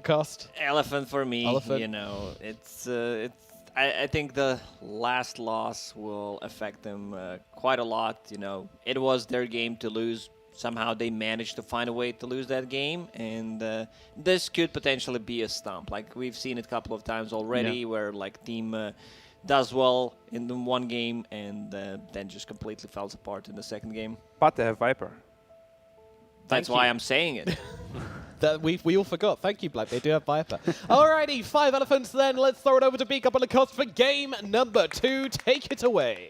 podcast? Elephant for me. Elephant. You know, I think the last loss will affect them quite a lot. You know, it was their game to lose. Somehow they managed to find a way to lose that game, and this could potentially be a stomp. Like we've seen it a couple of times already, where like team does well in the one game and then just completely falls apart in the second game. But they have Viper. That's why I'm saying it. That we all forgot. Thank you, Black. They do have Viper. Alrighty, 5 elephants then. Let's throw it over to Beak up on the cost for game number 2. Take it away.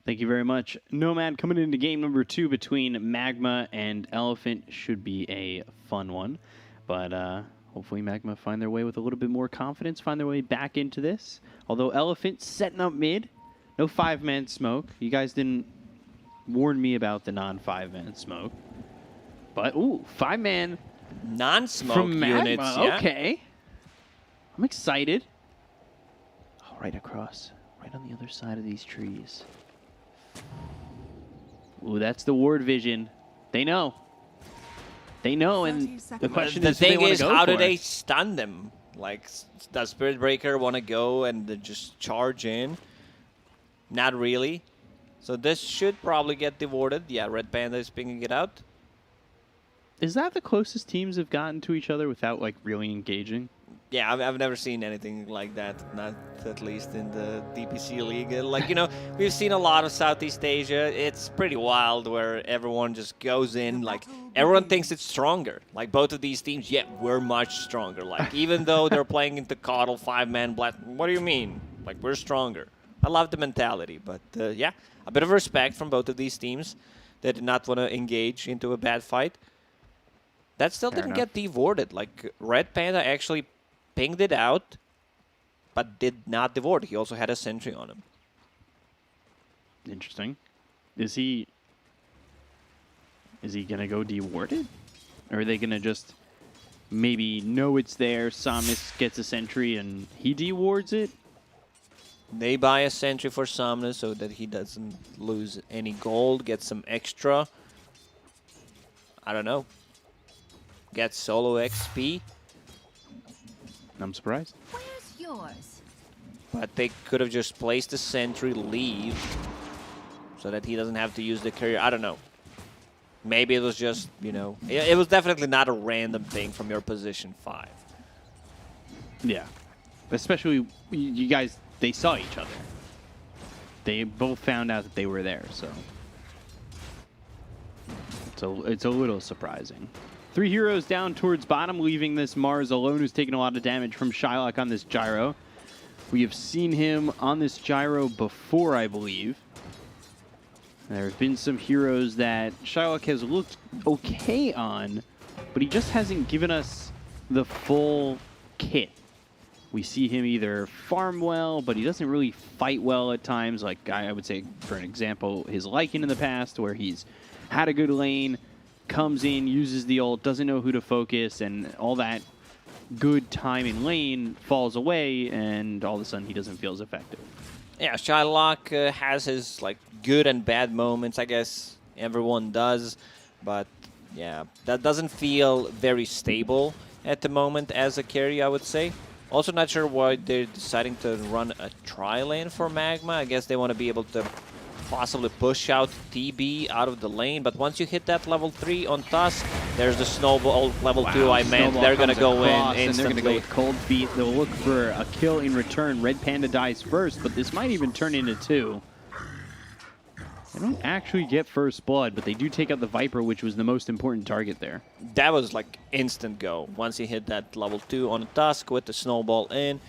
Thank you very much. Nomad coming into game number 2 between MagMa and Elephant should be a fun one. But hopefully MagMa find their way with a little bit more confidence, find their way back into this. Although Elephant setting up mid, no 5-man smoke. You guys didn't warn me about the non-5-man smoke. But, ooh, 5-man Non-smoke from MagMa. units, yeah. Okay. I'm excited. Oh, right across. Right on the other side of these trees. Ooh, that's the ward vision. They know. They know, and the question The is, do they thing wanna is, go how do for they it? stun them? Like, does Spirit Breaker want to go and just charge in? Not really. So this should probably get rewarded. Yeah, Red Panda is pinging it out. Is that the closest teams have gotten to each other without, like, really engaging? Yeah, I've never seen anything like that, not at least in the DPC league. Like, you know, we've seen a lot of Southeast Asia. It's pretty wild where everyone just goes in, like, everyone thinks it's stronger. Like, both of these teams, yeah, we're much stronger. Like, even though they're playing into Coddle, 5-man, Black, what do you mean? Like, we're stronger. I love the mentality, but, yeah, a bit of respect from both of these teams. They did not want to engage into a bad fight. That still didn't get devorded. Like, Red Panda actually pinged it out, but did not devord. He also had a sentry on him. Interesting. Is he gonna go dewarded? Or are they gonna just maybe know it's there, Somnus gets a sentry and he dewards it? They buy a sentry for Somnus so that he doesn't lose any gold, get some extra. I don't know. Get solo XP. I'm surprised. Where's yours? But they could have just placed the sentry, leave, so that he doesn't have to use the courier. I don't know. Maybe it was just, you know, it was definitely not a random thing from your position 5. Yeah. Especially, you guys, they saw each other. They both found out that they were there, so. It's a little surprising. 3 heroes down towards bottom, leaving this Mars alone, who's taking a lot of damage from Shylock on this gyro. We have seen him on this gyro before, I believe. There have been some heroes that Shylock has looked okay on, but he just hasn't given us the full kit. We see him either farm well, but he doesn't really fight well at times. Like, I would say, for an example, his Lycan in the past, where he's had a good lane, comes in, uses the ult, doesn't know who to focus, and all that good time in lane falls away, and all of a sudden he doesn't feel as effective. Yeah, Shylock has his like good and bad moments. I guess everyone does, but yeah, that doesn't feel very stable at the moment as a carry, I would say. Also, not sure why they're deciding to run a tri-lane for MagMa. I guess they want to be able to possibly push out TB out of the lane, but once you hit that level 3 on Tusk, there's the snowball level 2 I meant. They're going to go in instantly. And they're going to go with cold feet. They'll look for a kill in return. Red Panda dies first, but this might even turn into 2. They don't actually get first blood, but they do take out the Viper, which was the most important target there. That was like instant go. Once he hit that level 2 on Tusk with the snowball in,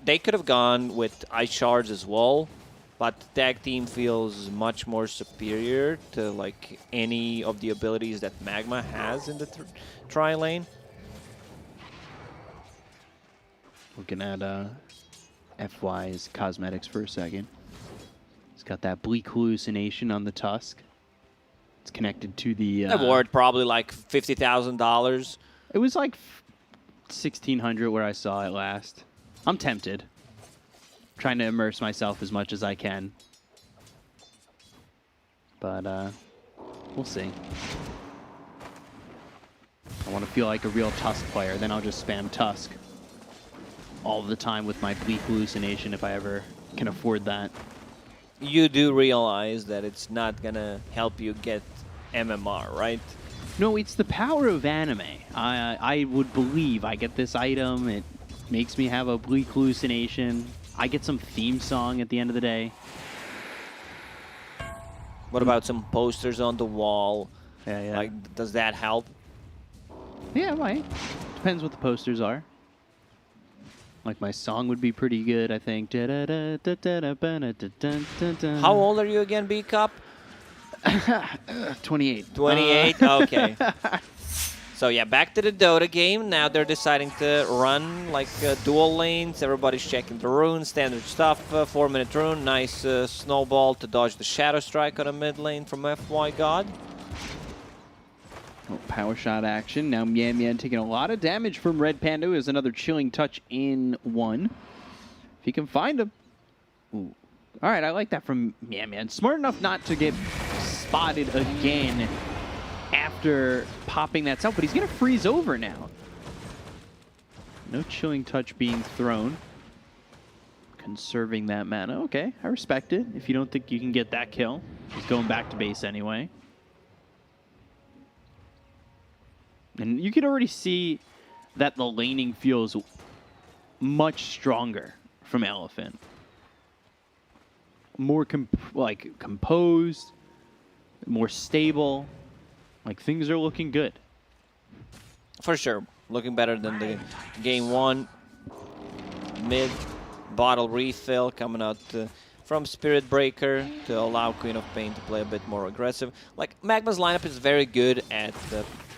they could have gone with Ice Shards as well. But tag team feels much more superior to like any of the abilities that MagMa has in the tri-lane. Looking at FY's cosmetics for a second. He's got that bleak hallucination on the Tusk. It's connected to the award, probably like $50,000. It was like 1,600 where I saw it last. I'm tempted. Trying to immerse myself as much as I can. But we'll see. I want to feel like a real Tusk player. Then I'll just spam Tusk all the time with my Bleak Hallucination if I ever can afford that. You do realize that it's not gonna help you get MMR, right? No, it's the power of anime. I would believe I get this item, it makes me have a Bleak Hallucination. I get some theme song at the end of the day. What about some posters on the wall? Yeah. Like, does that help? Yeah, it might. Depends what the posters are. Like, my song would be pretty good, I think. How old are you again, B-Cup? 28. 28? Okay. So yeah, back to the Dota game. Now they're deciding to run like dual lanes. Everybody's checking the runes, standard stuff. 4-minute rune, nice snowball to dodge the Shadow Strike on a mid lane from FY God. Oh, power shot action. Now Mian taking a lot of damage from Red Panda, who has another chilling touch in one. If he can find him. Ooh. All right, I like that from Mian. Smart enough not to get spotted again after popping that out, but he's going to freeze over now. No chilling touch being thrown. Conserving that mana. Okay, I respect it. If you don't think you can get that kill, he's going back to base anyway. And you can already see that the laning feels much stronger from Elephant. More composed, more stable. Like, things are looking good. For sure. Looking better than the game one. Mid bottle refill coming out from Spirit Breaker to allow Queen of Pain to play a bit more aggressive. Like, MagMa's lineup is very good at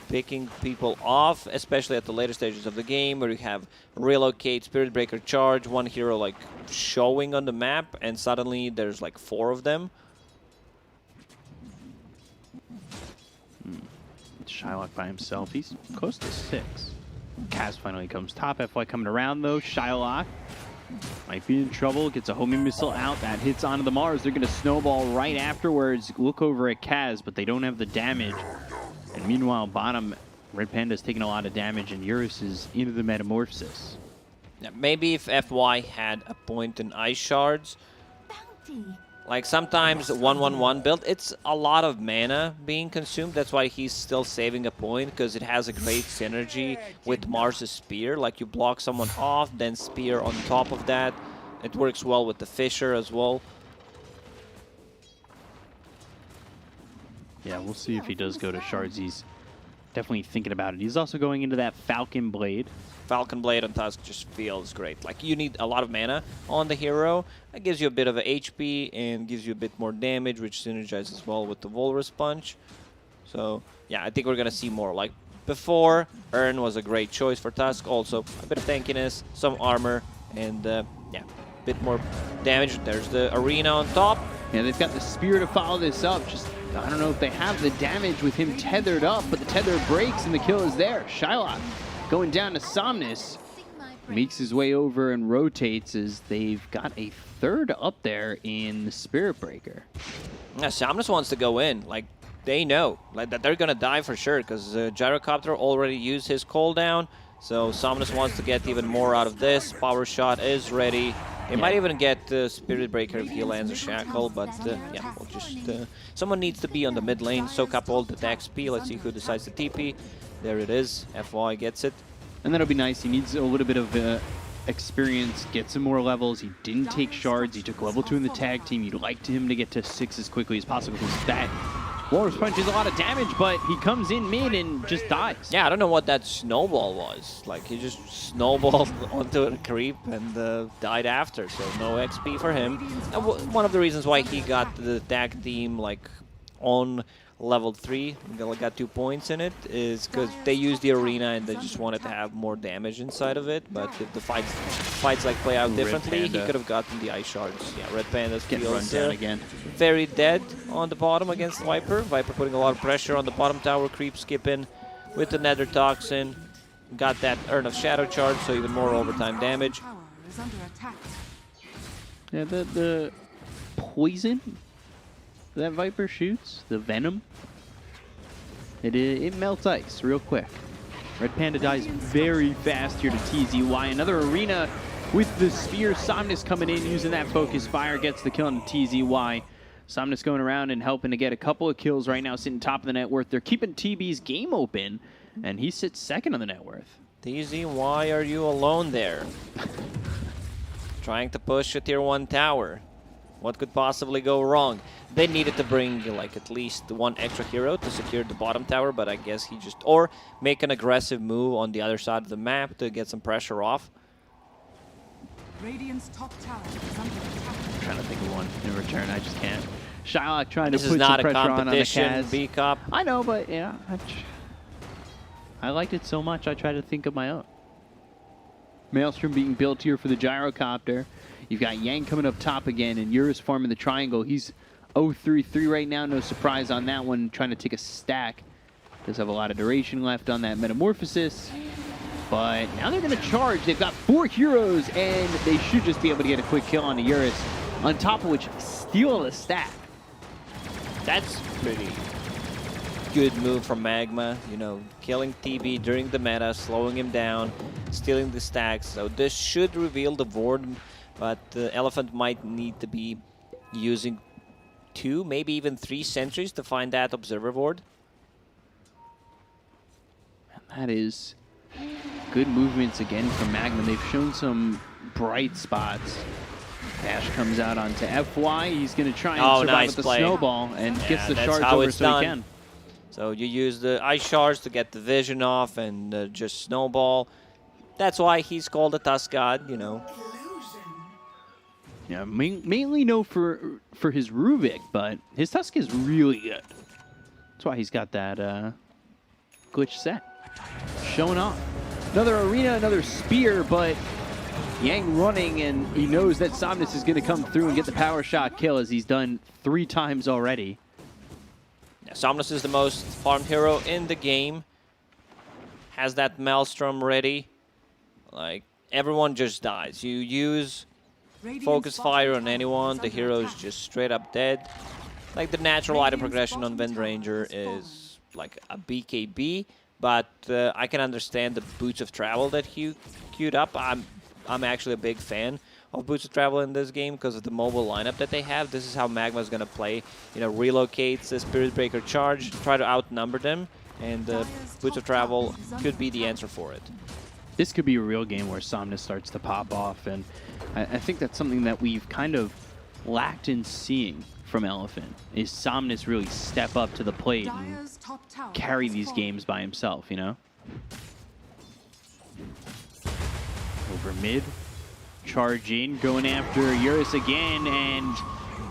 picking people off, especially at the later stages of the game where you have relocate, Spirit Breaker charge, one hero like showing on the map, and suddenly there's like 4 of them. Shylock by himself. He's close to 6. Kaz finally comes top. FY coming around though. Shylock might be in trouble. Gets a homing missile out. That hits onto the Mars. They're going to snowball right afterwards. Look over at Kaz, but they don't have the damage. And meanwhile, bottom, Red Panda's taking a lot of damage, and Eurus is into the Metamorphosis. Yeah, maybe if FY had a point in Ice Shards. Like, sometimes 1-1-1 build, it's a lot of mana being consumed. That's why he's still saving a point, because it has a great synergy with Mars' Spear. Like, you block someone off, then Spear on top of that. It works well with the Fissure as well. Yeah, we'll see if he does go to Shards. He's definitely thinking about it. He's also going into that Falcon Blade. Falcon Blade on Tusk just feels great. Like, you need a lot of mana on the hero. That gives you a bit of a HP and gives you a bit more damage, which synergizes well with the Walrus Punch. So, yeah, I think we're going to see more. Like, before, Urn was a great choice for Tusk. Also, a bit of tankiness, some armor, and, yeah, a bit more damage. There's the Arena on top. Yeah, they've got the Spear to follow this up. Just, I don't know if they have the damage with him tethered up, but the tether breaks and the kill is there. Shylock going down to Somnus. Makes his way over and rotates as they've got a third up there in the Spirit Breaker. Yeah, Somnus wants to go in. Like, they know like that they're going to die for sure, because Gyrocopter already used his cooldown. So Somnus wants to get even more out of this. Power Shot is ready. He might even get Spirit Breaker if he lands a Shackle, but yeah, we'll just... someone needs to be on the mid lane, soak up all the XP. Let's see who decides to TP. There it is. FY gets it. And that'll be nice. He needs a little bit of experience, get some more levels. He didn't take Shards. He took level 2 in the tag team. You'd like him to get to 6 as quickly as possible, because that Walrus Punch is a lot of damage, but he comes in mid and just dies. Yeah, I don't know what that snowball was. Like, he just snowballed onto a creep and died after, so no XP for him. And one of the reasons why he got the tag team, like, on level 3, got 2 points in it, is because they used the arena and they just wanted to have more damage inside of it. But if the fights like play out differently, he could have gotten the Ice Shards. Yeah, Red Panda feels run down again. Very dead on the bottom against Viper. Viper putting a lot of pressure on the bottom tower, creep skipping with the Nether Toxin. Got that Urn of Shadow charge, so even more overtime damage. Yeah, the poison that Viper shoots, the venom, it melts ice real quick. Red Panda dies very fast here to TZY. Another arena with the spear. Somnus coming in, using that focus fire, gets the kill on TZY. Somnus going around and helping to get a couple of kills right now, sitting top of the net worth. They're keeping TB's game open, and he sits second on the net worth. TZ, why are you alone there? Trying to push a tier 1 tower. What could possibly go wrong? They needed to bring like at least one extra hero to secure the bottom tower, but I guess he just, or make an aggressive move on the other side of the map to get some pressure off. Radiant's top tower is under attack. I'm trying to think of one in return. I just can't. Shylock trying to This put is not some a pressure on the competition, Kaz. B-Cup. I know, but yeah, I liked it so much I tried to think of my own. Maelstrom being built here for the gyrocopter. You've got Yang coming up top again, and Eurus farming the triangle. He's 0-3-3 right now. No surprise on that one. Trying to take a stack. Does have a lot of duration left on that metamorphosis. But now they're going to charge. They've got 4 heroes, and they should just be able to get a quick kill on the Eurus. On top of which, steal the stack. That's pretty good move from MagMa. You know, killing TB during the meta, slowing him down, stealing the stacks. So this should reveal the ward, but the Elephant might need to be using 2, maybe even 3 sentries to find that observer ward. That is good movements again from MagMa. They've shown some bright spots. Ash comes out onto FY. He's going to try and survive nice with the play. snowball and gets the that's shards how over it's so done. he can. So you use the ice shards to get the vision off and just snowball. That's why he's called a Tusk God, you know. Yeah, mainly known for his Rubik, but his Tusk is really good. That's why he's got that glitch set. Showing off. Another arena, another spear, but Yang running, and he knows that Somnus is going to come through and get the power shot kill, as he's done 3 times already. Yeah, Somnus is the most farmed hero in the game. Has that Maelstrom ready. Like, everyone just dies. You use focus fire on anyone, the hero is just straight up dead. Like, the natural item progression on Wind Ranger is like a BKB, but I can understand the Boots of Travel that he queued up. I'm actually a big fan of Boots of Travel in this game because of the mobile lineup that they have. This is how MagMa is going to play. You know, relocates the Spirit Breaker charge, try to outnumber them, and Boots of Travel could be the answer for it. This could be a real game where Somnus starts to pop off, and I think that's something that we've kind of lacked in seeing from Elephant, is Somnus really step up to the plate and carry these games by himself, you know? Over mid, charge in, going after Eurus again, and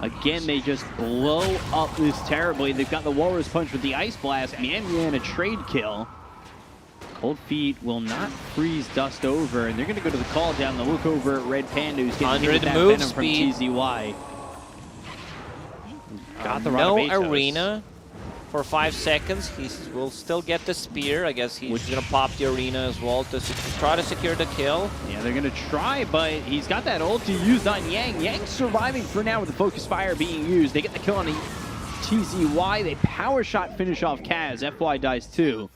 again they just blow up this terribly. They've got the Walrus Punch with the Ice Blast, Man, a trade kill. Cold Feet will not freeze Dust over, and they're going to go to the call down. The look over at Red Panda, who's getting hit with that Venom from TZY. Got the no arena for 5 seconds. He will still get the spear. I guess he's going to pop the arena as well to try to secure the kill. Yeah, they're going to try, but he's got that ulti used on Yang. Yang surviving for now with the focus fire being used. They get the kill on the TZY. They power shot finish off Kaz. FY dies too.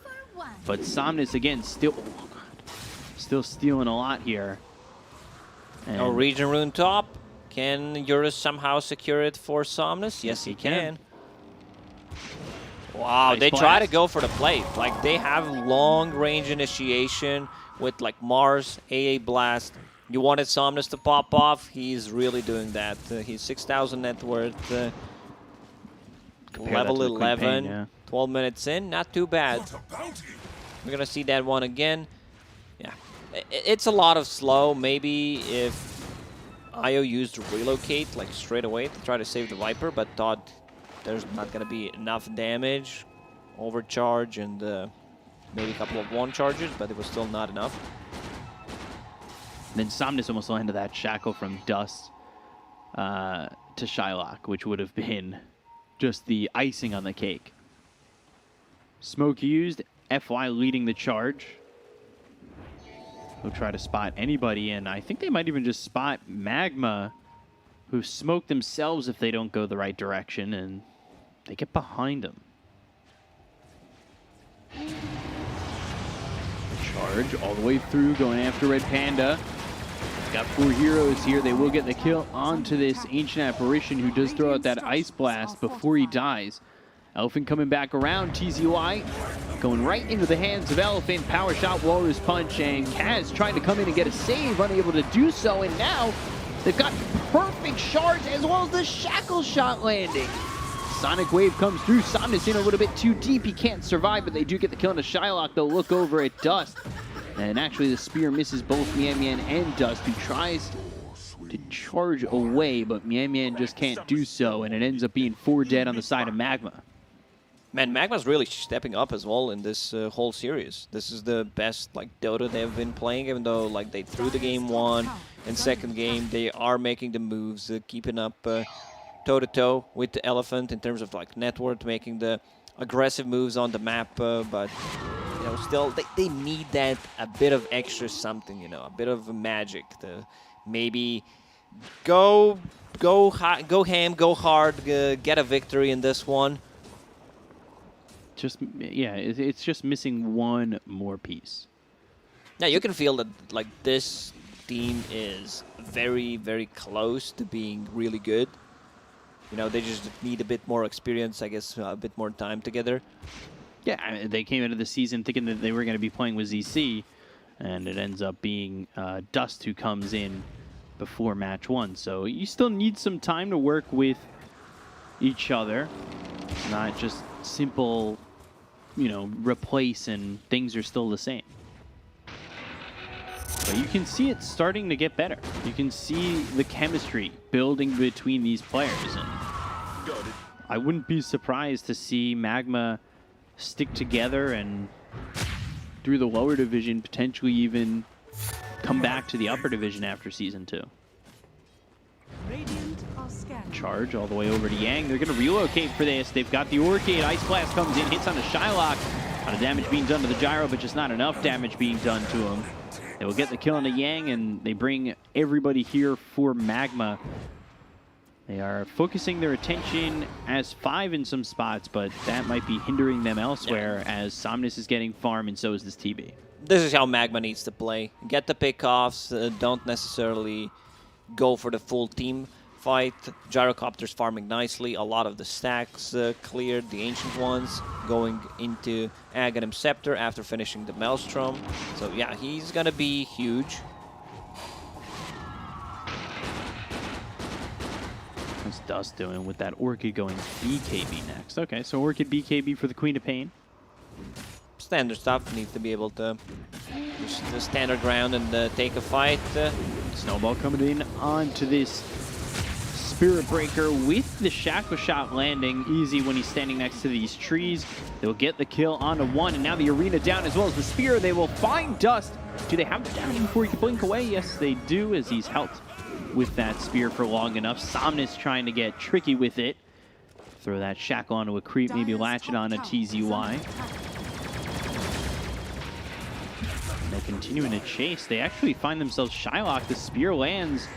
But Somnus again still stealing a lot here. And Oh, region rune top. Can Eurus somehow secure it for Somnus? Yes, he can. Wow, Nice they blast. try to go for the plate. Like, they have long range initiation with like Mars, AA Blast. You wanted Somnus to pop off. He's really doing that. He's 6,000 net worth. Level 11. Yeah. 12 minutes in. Not too bad. We're going to see that one again. Yeah. It's a lot of slow. Maybe if IO used relocate like straight away to try to save the Viper, but thought there's not going to be enough damage, overcharge, and maybe a couple of one charges, but it was still not enough. Then Somnus almost landed that shackle from Dust to Shylock, which would have been just the icing on the cake. Smoke used, FY leading the charge. They'll try to spot anybody, and I think they might even just spot MagMa, who smoke themselves if they don't go the right direction, and they get behind them. Charge all the way through, going after Red Panda. Got 4 heroes here. They will get the kill onto this Ancient Apparition, who does throw out that Ice Blast before he dies. Elephant coming back around. TZY going right into the hands of Elephant. Power shot, Walrus Punch, and Kaz trying to come in and get a save, unable to do so. And now they've got perfect shards as well as the Shackle Shot landing. Sonic Wave comes through. Somnus in a little bit too deep. He can't survive, but they do get the kill on the Shylock. They'll look over at Dust. And actually the spear misses both Mian Mian and Dust, who tries to charge away, but Mian Mian just can't do so, and it ends up being 4 dead on the side of MagMa. Man, MagMa's really stepping up as well in this whole series. This is the best like Dota they've been playing, even though like they threw the game 1 and second game. They are making the moves, keeping up toe-to-toe with the Elephant in terms of like network, making the aggressive moves on the map, but you know, still they need that a bit of extra something, you know, a bit of magic to maybe go ham, go hard, get a victory in this one. Just, yeah, it's just missing one more piece. Yeah, you can feel that like this team is very, very close to being really good. You know, they just need a bit more experience, I guess, a bit more time together. Yeah, I mean, they came into the season thinking that they were going to be playing with ZC, and it ends up being Dust who comes in before match 1. So you still need some time to work with each other. It's not just simple, you know, replace and things are still the same. But you can see it starting to get better. You can see the chemistry building between these players. And I wouldn't be surprised to see MagMa stick together and through the lower division, potentially even come back to the upper division after Season 2. Charge all the way over to Yang. They're going to relocate for this. They've got the Orchid. Ice Blast comes in, hits on the Shylock. A lot of damage being done to the Gyro, but just not enough damage being done to him. They will get the kill on the Yang, and they bring everybody here for MagMa. They are focusing their attention as 5 in some spots, but that might be hindering them elsewhere as Somnus is getting farm and so is this TB. This is how MagMa needs to play. Get the pickoffs, don't necessarily go for the full team fight. Gyrocopter's farming nicely. A lot of the stacks cleared, the ancient ones going into Aghanim Scepter after finishing the Maelstrom. So yeah, he's gonna be huge. What's Dust doing with that Orchid going BKB next? Okay, so Orchid BKB for the Queen of Pain. Standard stuff, needs to be able to just stand our ground and take a fight. Snowball coming in onto this Spirit Breaker with the Shackle Shot landing easy when he's standing next to these trees. They'll get the kill onto 1, and now the arena down as well as the Spear. They will find Dust. Do they have the damage before he can blink away? Yes, they do, as he's helped with that Spear for long enough. Somnus trying to get tricky with it. Throw that Shackle onto a creep, maybe latch it on a TZY. They're continuing to chase. They actually find themselves Shylock. The Spear lands,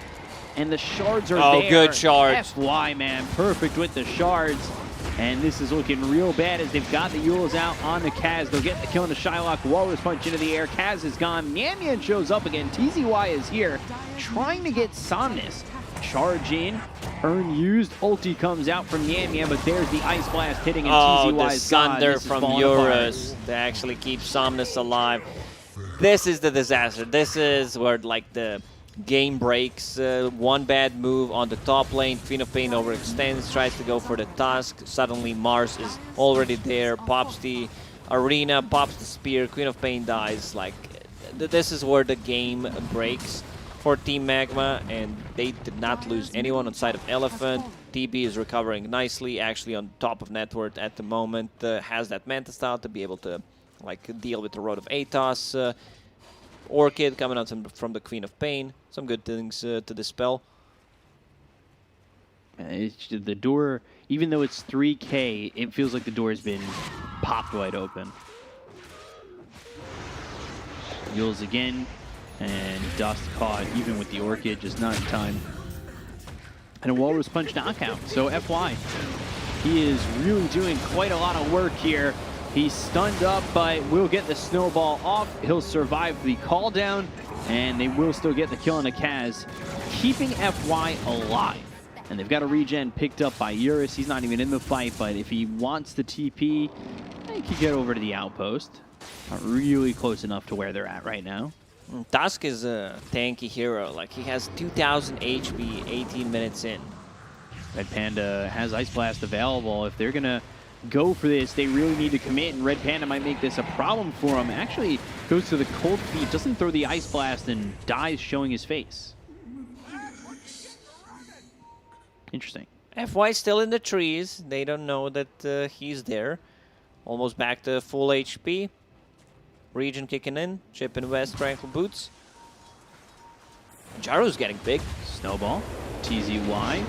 and the shards are there. Oh, good shards. FY, man, perfect with the shards. And this is looking real bad as they've got the Yules out on the Kaz. They'll get the kill on the Shylock. Walrus Punch into the air. Kaz is gone. Mian Mian shows up again. TZY is here, trying to get Somnus. Charge in. Urn used. Ulti comes out from Mian Mian, but there's the Ice Blast hitting, and TZY's gone. Sunder from Eurus to actually keep Somnus alive. This is the disaster. This is where like the game breaks. One bad move on the top lane. Queen of Pain overextends, tries to go for the Tusk. Suddenly Mars is already there, pops the arena, pops the spear. Queen of Pain dies. Like this is where the game breaks for Team MagMa, and they did not lose anyone on side of Elephant. TB is recovering nicely, actually on top of network at the moment. Has that Manta style to be able to like deal with the Road of Atos. Orchid coming out from the Queen of Pain. Some good things to dispel. The door, even though it's 3K, it feels like the door has been popped wide open. Yules again, and Dust caught even with the Orchid, just not in time. And a Walrus Punch knockout, so FY. He is really doing quite a lot of work here He's stunned up, but will get the snowball off. He'll survive the call down, and they will still get the kill on the Kaz, keeping FY alive. And they've got a regen picked up by Eurus. He's not even in the fight, but if he wants the TP, he could get over to the outpost. Not really close enough to where they're at right now. Tusk is a tanky hero. Like, he has 2,000 HP 18 minutes in. Red Panda has Ice Blast available. If they're going to go for this, they really need to commit, and Red Panda might make this a problem for him. Actually goes to the cold feet, doesn't throw the Ice Blast, and dies showing his face. Interesting. FY still in the trees. They don't know that he's there. Almost back to full HP. Regen kicking in. Chip in West, Tranquil Boots. Gyro's getting big. Snowball. TZY.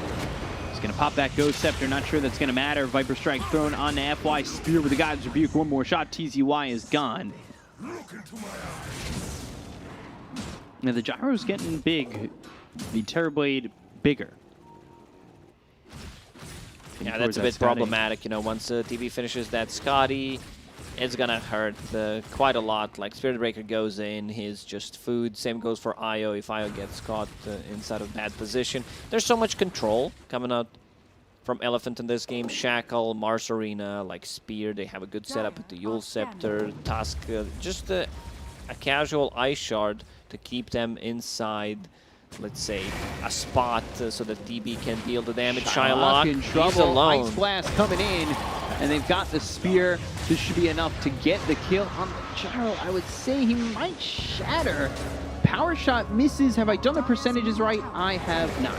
He's going to pop that Ghost Scepter. Not sure that's going to matter. Viper Strike thrown on to FY. Spear with the God's Rebuke. One more shot. TZY is gone. Now the Gyro's getting big. The Terrorblade bigger. Yeah, that's a bit problematic. You know, once TB finishes that Scotty, it's gonna hurt quite a lot. Like, Spirit Breaker goes in, he's just food. Same goes for Io if Io gets caught inside of bad position. There's so much control coming out from Elephant in this game. Shackle, Mars Arena, like Spear, they have a good setup with the Yule Scepter, Tusk, just a casual Ice Shard to keep them inside, let's say, a spot so that TB can deal the damage. Shylock in trouble. He's alone. Ice Blast coming in, and they've got the Spear. This should be enough to get the kill on the Gyro. I would say he might shatter. Power Shot misses. Have I done the percentages right? I have not.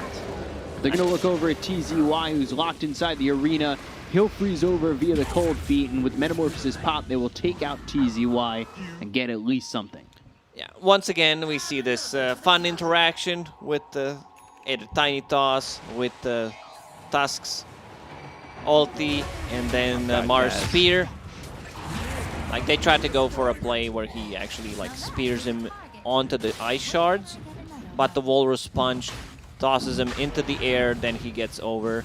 They're going to look over at TZY, who's locked inside the arena. He'll freeze over via the cold feet, and with Metamorphosis pop, they will take out TZY and get at least something. Yeah, once again, we see this fun interaction with a Tiny Toss, with Tusk's ulti, and then Mars Spear. Like, they tried to go for a play where he actually, like, spears him onto the Ice Shards, but the Walrus Punch tosses him into the air, then he gets over.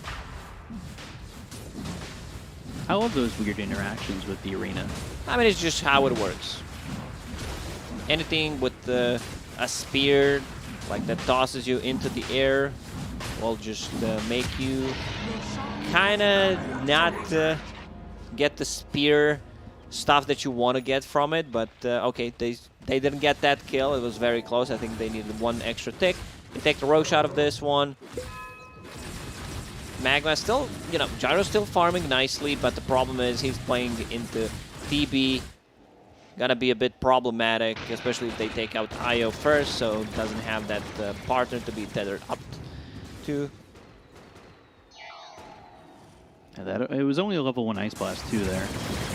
I love those weird interactions with the arena. I mean, it's just how it works. Anything with a spear, like, that tosses you into the air, will just make you kind of not get the spear stuff that you want to get from it. But okay, they didn't get that kill. It was very close. I think they needed one extra tick. They take the Roche out of this one. MagMa still, you know, Gyro's still farming nicely, but the problem is he's playing into TB. Gonna be a bit problematic, especially if they take out Io first, so doesn't have that partner to be tethered up to. Yeah, it was only a level 1 Ice Blast too there,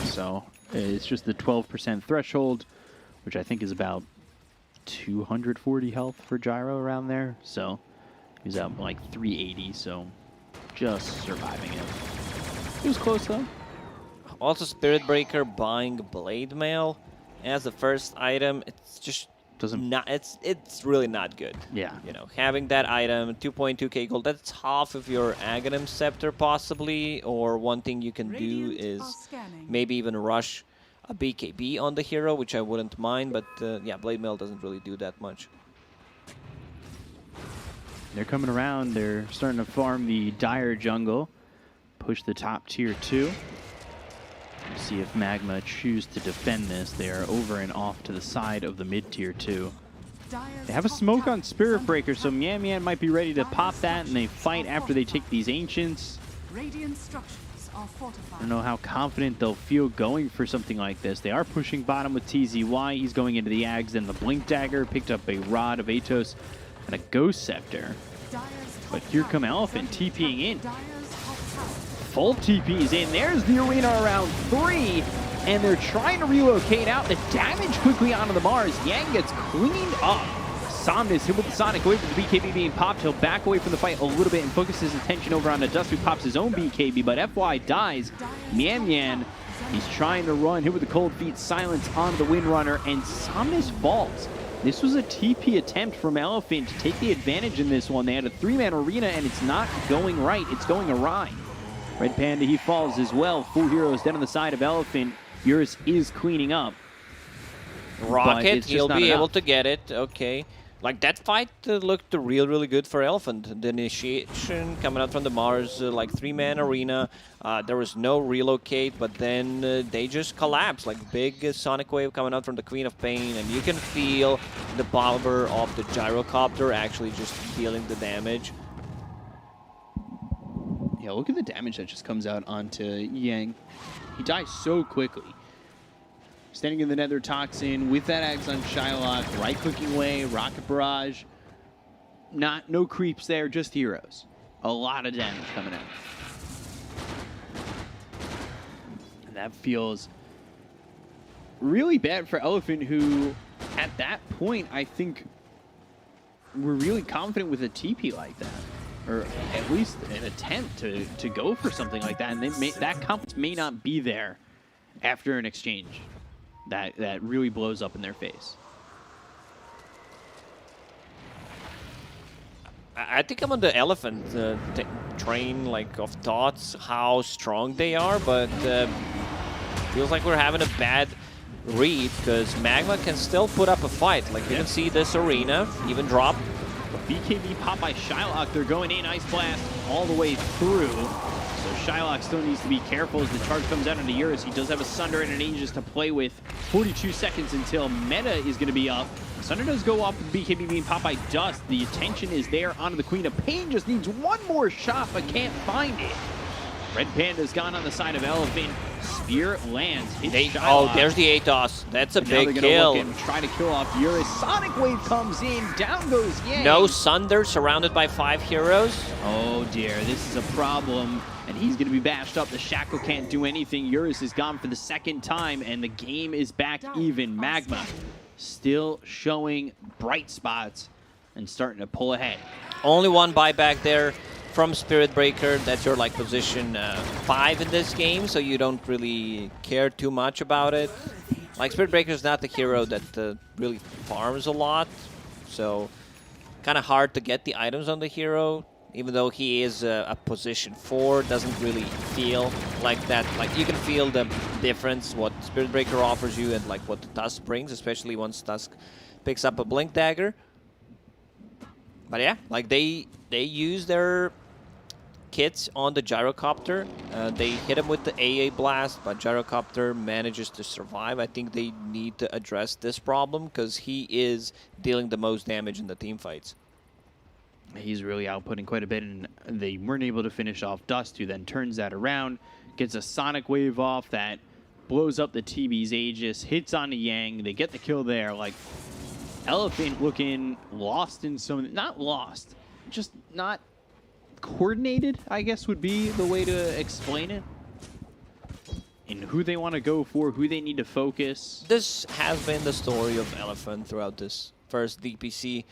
so it's just the 12% threshold, which I think is about 240 health for Gyro around there. So he's out like 380, so just surviving it. He was close though. Also, Spirit Breaker buying Blade Mail as the first item, it's just it's really not good. Yeah. You know, having that item, 2.2k gold, that's half of your Aghanim Scepter possibly, or one thing you can do is maybe even rush a BKB on the hero, which I wouldn't mind, but yeah, Blade Mail doesn't really do that much. They're coming around, they're starting to farm the Dire jungle, push the top tier 2. See if MagMa choose to defend this. They are over and off to the side of the mid tier 2. They have a smoke on Spirit Breaker, so Mian Mian might be ready to pop that, and they fight after they take these Ancients. I don't know how confident they'll feel going for something like this. They are pushing bottom with TZY. He's going into the Ags and the Blink Dagger. Picked up a Rod of Atos and a Ghost Scepter. But here come Elephant TPing in. Full TP's in. There's the arena around 3, and they're trying to relocate out. The damage quickly onto the Mars. Yang gets cleaned up. Somnus hit with the Sonic away from the BKB being popped. He'll back away from the fight a little bit and focus his attention over on the Dust, who pops his own BKB, but FY dies. Mian Mian, he's trying to run. Hit with the cold feet. Silence onto the Windrunner, and Somnus falls. This was a TP attempt from Elephant to take the advantage in this one. They had a 3-man arena, and it's not going right. It's going awry. Red Panda, he falls as well. Full heroes down on the side of Elephant. Eurus is cleaning up. Rocket, it's just he'll not be enough. able to get it. Okay. Like, that fight looked really good for Elephant. The initiation coming out from the Mars, like 3-man arena. There was no relocate, but then they just collapsed. Like, big sonic wave coming out from the Queen of Pain, and you can feel the power of the gyrocopter actually just dealing the damage. Yeah, look at the damage that just comes out onto Yang. He dies so quickly. Standing in the Nether Toxin with that Axe on Shylock, right-clicking away, Rocket Barrage. No creeps there, just heroes. A lot of damage coming out. And that feels really bad for Elephant, who, at that point, I think were really confident with a TP like that. Or at least an attempt to go for something like that. And that confidence may not be there after an exchange that really blows up in their face. I think I'm on the Elephant train, like, of thoughts, how strong they are, but feels like we're having a bad read, because MagMa can still put up a fight. Like, you can see this arena even drop. BKB pop by Shylock. They're going in Ice Blast all the way through. So Shylock still needs to be careful as the charge comes out into Eurus. He does have a Sunder and an Aegis to play with. 42 seconds until Meta is going to be up. Sunder does go off with BKB being popped by Dust. The attention is there onto the Queen of Pain. Just needs one more shot, but can't find it. Red Panda's gone on the side of Elephant. Spear lands. Oh, there's the Atos. That's a big kill. Look and try to kill off Eurus. Sonic Wave comes in. Down goes Yang. No Sunder, surrounded by 5 heroes. Oh dear, this is a problem. And he's going to be bashed up. The Shackle can't do anything. Eurus is gone for the second time, and the game is back even. MagMa still showing bright spots and starting to pull ahead. Only one buyback there from Spirit Breaker. That's your, like, position 5 in this game, so you don't really care too much about it. Like, Spirit Breaker is not the hero that really farms a lot, so kind of hard to get the items on the hero. Even though he is a position 4, doesn't really feel like that. Like, you can feel the difference, what Spirit Breaker offers you and, like, what the Tusk brings, especially once Tusk picks up a Blink Dagger. But yeah, like, they use their kits on the Gyrocopter. They hit him with the AA Blast, but Gyrocopter manages to survive. I think they need to address this problem, because he is dealing the most damage in the team fights. He's really outputting quite a bit, and they weren't able to finish off Dust, who then turns that around, gets a Sonic Wave off that blows up the TB's Aegis, hits on the Yang. They get the kill there. Like, Elephant looking lost in some, not lost, just not coordinated, I guess would be the way to explain it. In who they want to go for, who they need to focus. This has been the story of Elephant throughout this first DPC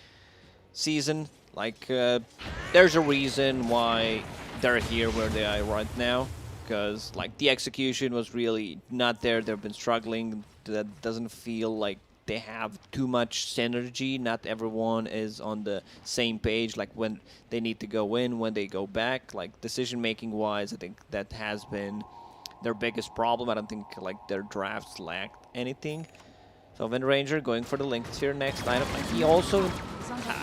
season. Like, there's a reason why they're here where they are right now, because, like, the execution was really not there. They've been struggling. That doesn't feel like they have too much synergy. Not everyone is on the same page, like, when they need to go in, when they go back. Like, decision-making wise, I think that has been their biggest problem. I don't think, like, their drafts lacked anything. So Wind Ranger going for the Link Sphere next item. Like, he also,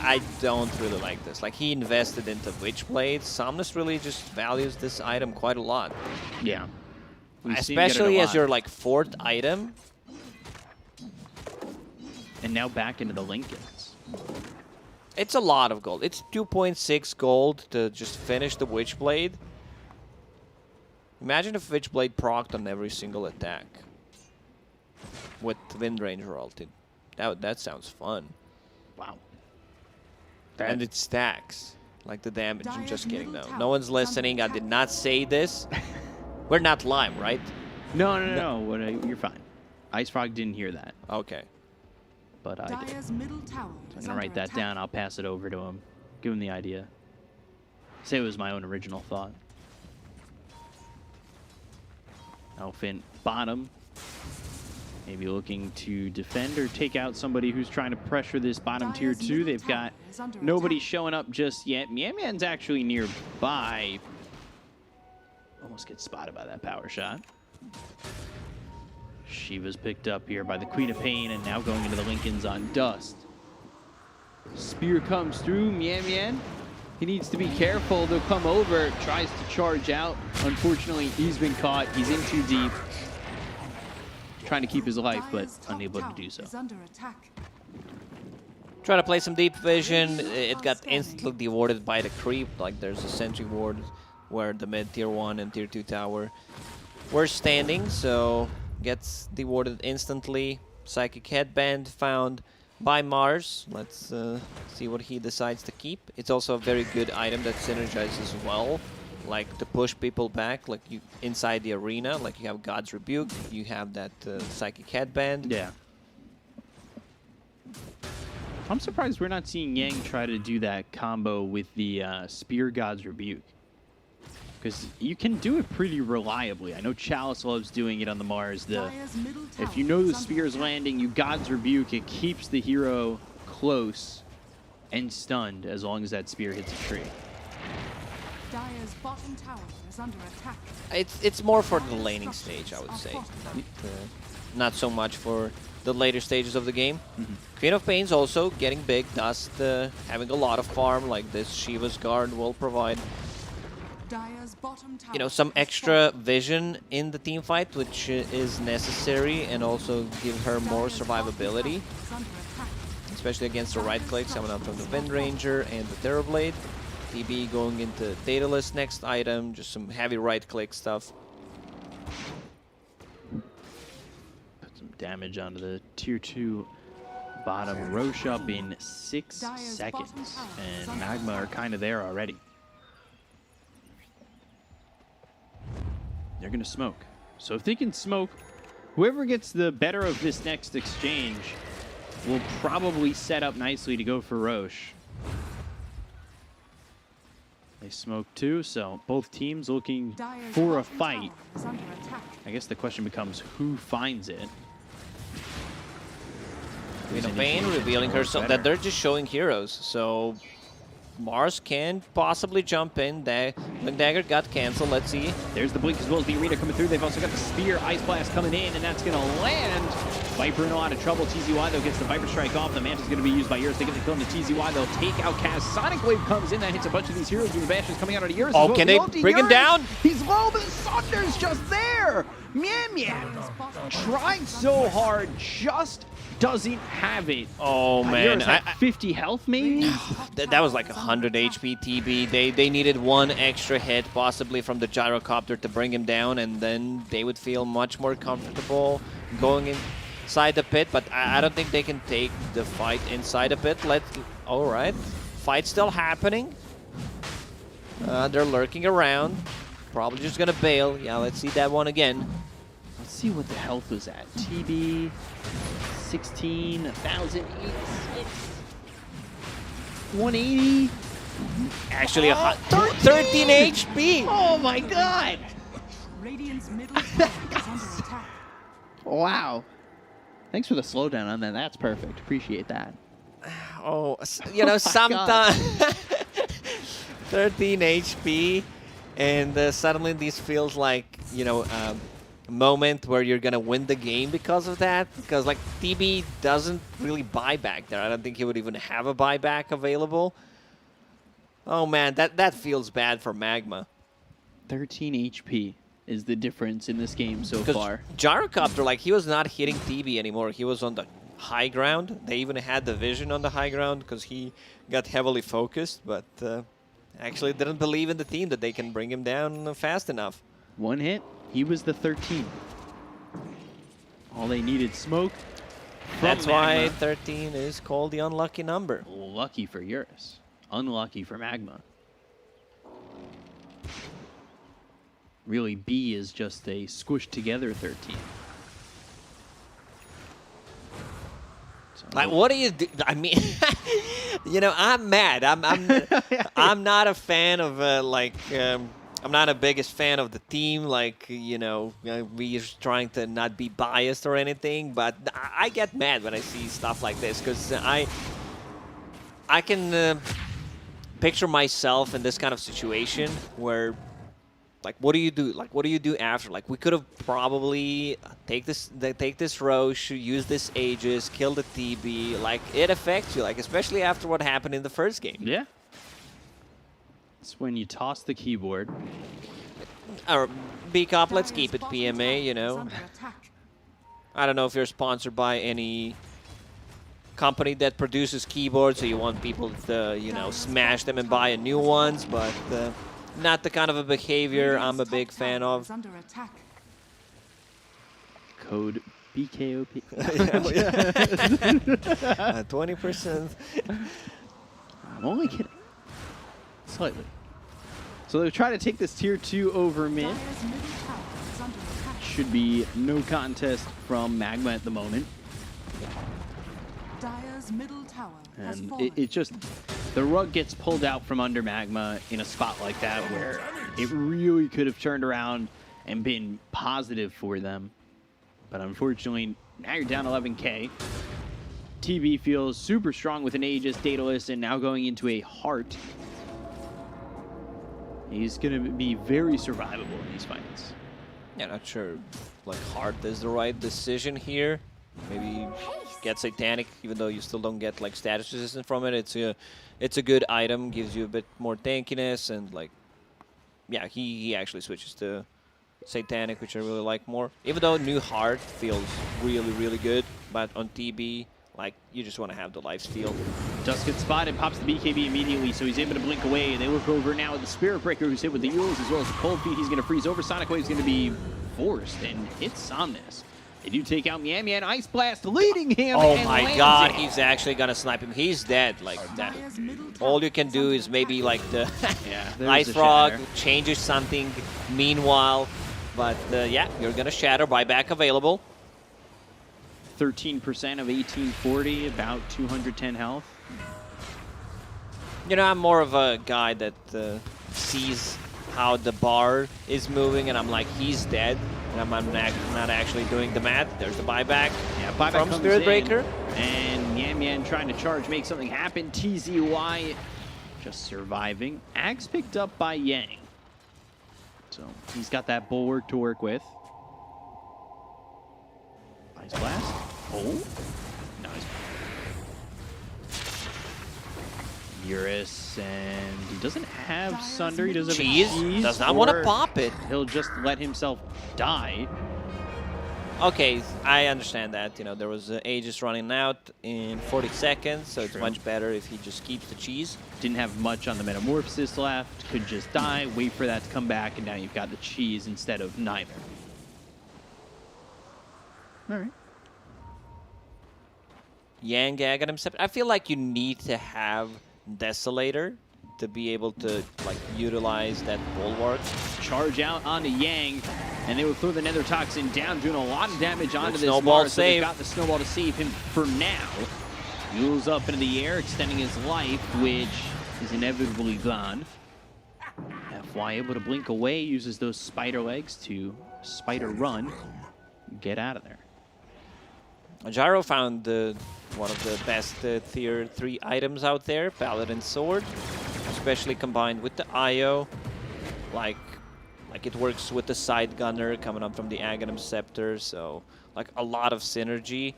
I don't really like this. Like, he invested into Witchblade. Somnus really just values this item quite a lot. Yeah. Especially as your, like, 4th item. And now back into the Lincolns. It's a lot of gold. It's 2.6 gold to just finish the Witchblade. Imagine if Witchblade procced on every single attack with Wind Ranger ulted. That sounds fun. Wow. And it stacks. Like the damage. I'm just kidding, though. No one's listening. I did not say this. We're not live, right? No. You're fine. Ice Frog didn't hear that. Okay. But I did. Dire's middle tower So I'm going to write that down. I'll pass it over to him. Give him the idea. Say it was my own original thought. Elephant bottom. Maybe looking to defend or take out somebody who's trying to pressure this bottom tier 2. They've got nobody showing up just yet. Mian-Man's actually nearby. Almost gets spotted by that power shot. Shiva's picked up here by the Queen of Pain and now going into the Lincolns on Dust. Spear comes through, Mian. He needs to be careful. They'll come over, tries to charge out. Unfortunately, he's been caught. He's in too deep. Trying to keep his life, but unable to do so. Try to play some deep vision. It got instantly dewarded by the creep. Like there's a sentry ward where the mid tier 1 and tier 2 tower were standing, so gets dewarded instantly. Psychic headband found by Mars. Let's see what he decides to keep. It's also a very good item that synergizes well, like to push people back, like you inside the arena. Like you have God's Rebuke, you have that Psychic headband. Yeah. I'm surprised we're not seeing Yang try to do that combo with the Spear God's Rebuke. Because you can do it pretty reliably. I know Chalice loves doing it on the Mars. If you know the Spear's landing, you God's Rebuke, it keeps the hero close and stunned as long as that Spear hits a tree. Dire's bottom tower is under attack. It's more for the laning stage, I would say. Not so much for the later stages of the game. Queen of Pain's also getting big. Dust having a lot of farm, like this Shiva's Guard will provide. Dire's bottom tower, You know, some extra vision in the team fight, which is necessary, and also give her more survivability, especially against the right clicks coming out from the Wind Ranger and the Terrorblade. TB going into Daedalus next item, just some heavy right click stuff. Put some damage onto the tier 2 bottom. Roche up in 6 seconds, and MagMa are kind of there already. They're going to smoke. So if they can smoke, whoever gets the better of this next exchange will probably set up nicely to go for Roche. They smoke too, so both teams looking for a fight. I guess the question becomes who finds it. Queen of Pain revealing herself that they're just showing heroes, so Mars can possibly jump in. Blink Dagger got cancelled. Let's see. There's the Blink as well as the Arena coming through. They've also got the Spear, Ice Blast coming in, and that's going to land. Viper in a lot of trouble. TZY, though, gets the Viper Strike off. The Manta's going to be used by Eurus. They get the kill on the TZY. They'll take out Kaz. Sonic Wave comes in. That hits a bunch of these heroes. And the Bash is coming out of Eurus. Oh, can they bring him down? He's low, but Sunder's just there. Mian tried so hard, just doesn't have it. Oh, man. Eurus at 50 health, maybe? That was like 100 HP TB. They needed one extra hit, possibly from the gyrocopter, to bring him down, and then they would feel much more comfortable going inside the pit. But I don't think they can take the fight inside the pit. All right. Fight still happening. They're lurking around. Probably just going to bail. Yeah, let's see that one again. Let's see what the health was at. TB, 16, 1,086, 180. Actually, 13 HP. Oh my god! Radiant's middle tower is under attack. Wow. Thanks for the slowdown on that. That's perfect. Appreciate that. Oh, you know, sometimes 13 HP, and suddenly this feels like, you know, a moment where you're gonna win the game because of that. Because like TB doesn't really buy back there. I don't think he would even have a buyback available. Oh man, that feels bad for MagMa. 13 HP is the difference in this game so far. Gyrocopter, like, he was not hitting TB anymore. He was on the high ground. They even had the vision on the high ground because he got heavily focused, but actually didn't believe in the team that they can bring him down fast enough. One hit, he was the 13. All they needed smoke. That's why 13 is called the unlucky number. Lucky for Eurus. Unlucky for MagMa. Really, B is just a squished together 13. So, like, what do you do? I mean, you know, I'm mad. I'm not a fan of I'm not a biggest fan of the team. Like, you know, we are trying to not be biased or anything, but I get mad when I see stuff like this because I can picture myself in this kind of situation where like, what do you do? Like, what do you do after? Like, we could have probably take this Roche, use this Aegis, kill the TB. Like, it affects you, like, especially after what happened in the first game. Yeah. It's when you toss the keyboard. Or B-Cop, let's Dire's keep it bottom PMA, tower you is know. under attack. I don't know if you're sponsored by any company that produces keyboards, so you want people to, you know, smash them and buy new ones, but not the kind of a behavior I'm a big fan Tower of. is under attack. Code BKOP. 20%. I'm only kidding. Slightly. So they'll try to take this tier 2 over mid. Dire's middle tower is under attack. Should be no contest from MagMa at the moment. Dire's middle tower has And fallen. it just, the rug gets pulled out from under MagMa in a spot like that where it really could have turned around and been positive for them. But unfortunately, now you're down 11K. TB feels super strong with an Aegis, Daedalus, and now going into a Heart. He's going to be very survivable in these fights. Yeah, not sure. Like, Heart is the right decision here. Maybe get Satanic, even though you still don't get like status resistance from it. It's a good item, gives you a bit more tankiness, and like, yeah, he actually switches to Satanic, which I really like more. Even though new Heart feels really, really good, but on TB, like, you just want to have the lifesteal. Dusk gets spotted, pops the BKB immediately, so he's able to blink away. They look over now at the Spirit Breaker, who's hit with the Euls, as well as the Cold Feet. He's going to freeze over. Sonic Wave's going to be forced and hits Somnus. They do take out MagMa, Ice Blast leading him. Oh and my lands god, it. he's actually going to snipe him. He's dead. Like, that. Dire's middle tower All you can is do under is maybe attack. like the Yeah, there's Ice the Frog shatter. changes something meanwhile. But yeah, you're going to shatter. Buyback available. 13% of 1840, about 210 health. You know, I'm more of a guy that sees how the bar is moving, and I'm like, he's dead. And I'm not actually doing the math. There's the buyback. Yeah, buyback from comes Spirit in, Breaker. And Yan trying to charge, make something happen. TZY just surviving. Axe picked up by Yang. So he's got that bulwark to work with. Ice Blast. Oh. Nice. Eurus, and he doesn't have Sunder. He doesn't have Cheese cheese. does not want to or pop it. He'll just let himself die. Okay, I understand that. You know, there was Aegis running out in 40 seconds, so it's True. much better if he just keeps the cheese. Didn't have much on the Metamorphosis left. Could just die, wait for that to come back, and now you've got the cheese instead of neither. All right. Yang got him separate. I feel like you need to have Desolator to be able to like utilize that bulwark. Charge out onto Yang, and they will throw the Nether Toxin down, doing a lot of damage onto this snowball Mars. So they've save. got the snowball to save him for now. Mules up into the air, extending his life, which is inevitably gone. FY able to blink away, uses those spider legs to spider run, get out of there. Gyro found one of the best tier 3 items out there, Paladin Sword, especially combined with the IO. Like it works with the side gunner coming up from the Aghanim Scepter, so like a lot of synergy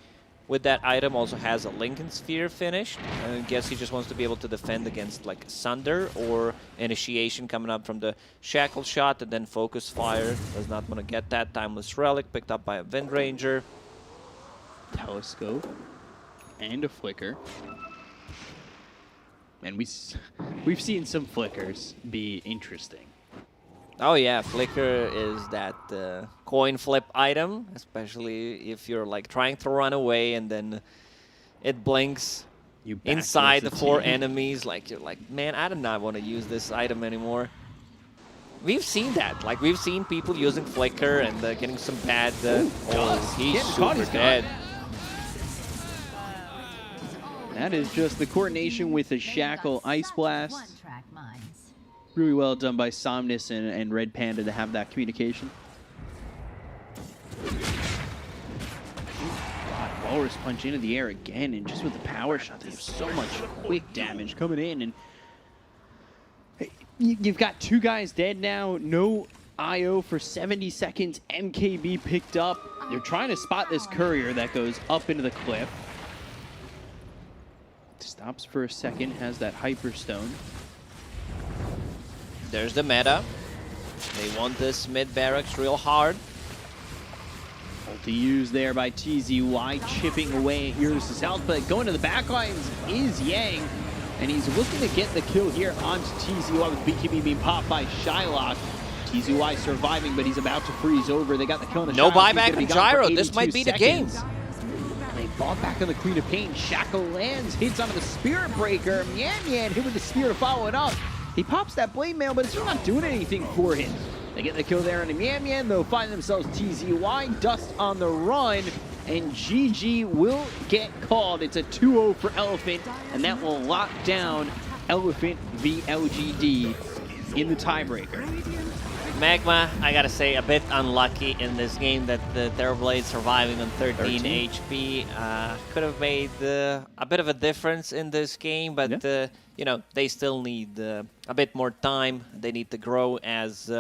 with that item. Also has a Lincoln Sphere finished. I guess he just wants to be able to defend against like Sunder or Initiation coming up from the Shackle Shot, and then Focus Fire. Does not want to get that. Timeless Relic picked up by a Wind Ranger. Telescope and a flicker, and we've seen some flickers be interesting. Oh yeah, Flicker is that coin flip item, especially if you're like trying to run away and then it blinks You back inside the towards 4 team. enemies. Like, you're like, man, I do not want to use this item anymore. We've seen that. Like, we've seen people using Flicker and getting some bad. He's Getting caught, super he's dead. That is just the coordination with the Shackle Ice Blast. One-track minds. Really well done by Somnus and Red Panda to have that communication. Walrus punch into the air again, and just with the power shot, they have so much quick damage coming in. And hey, you've got 2 guys dead now. No IO for 70 seconds. MKB picked up. They're trying to spot this courier that goes up into the cliff. Stops for a second, has that Hyperstone. There's the meta. They want this mid barracks real hard. Ulti used there by TZY, chipping away at Eurus' health, but going to the backlines is Yang, and he's looking to get the kill here onto TZY with BKB being popped by Shylock. TZY surviving, but he's about to freeze over. They got the kill on the No Shylock. buyback from Gyro. This might be the game. They fought back on the Queen of Pain. Shackle lands, hits onto the Spirit Breaker. Mian hit with the Spear to follow it up. He pops that Blade Mail, but it's not doing anything for him. They get the kill there on the Mian. They'll find themselves TZY, Dust on the run, and GG will get called. It's a 2-0 for Elephant, and that will lock down Elephant v LGD in the tiebreaker. MagMa, I gotta say, a bit unlucky in this game that the Terrorblade surviving on 13 HP could have made a bit of a difference in this game, but you know, they still need a bit more time. They need to grow as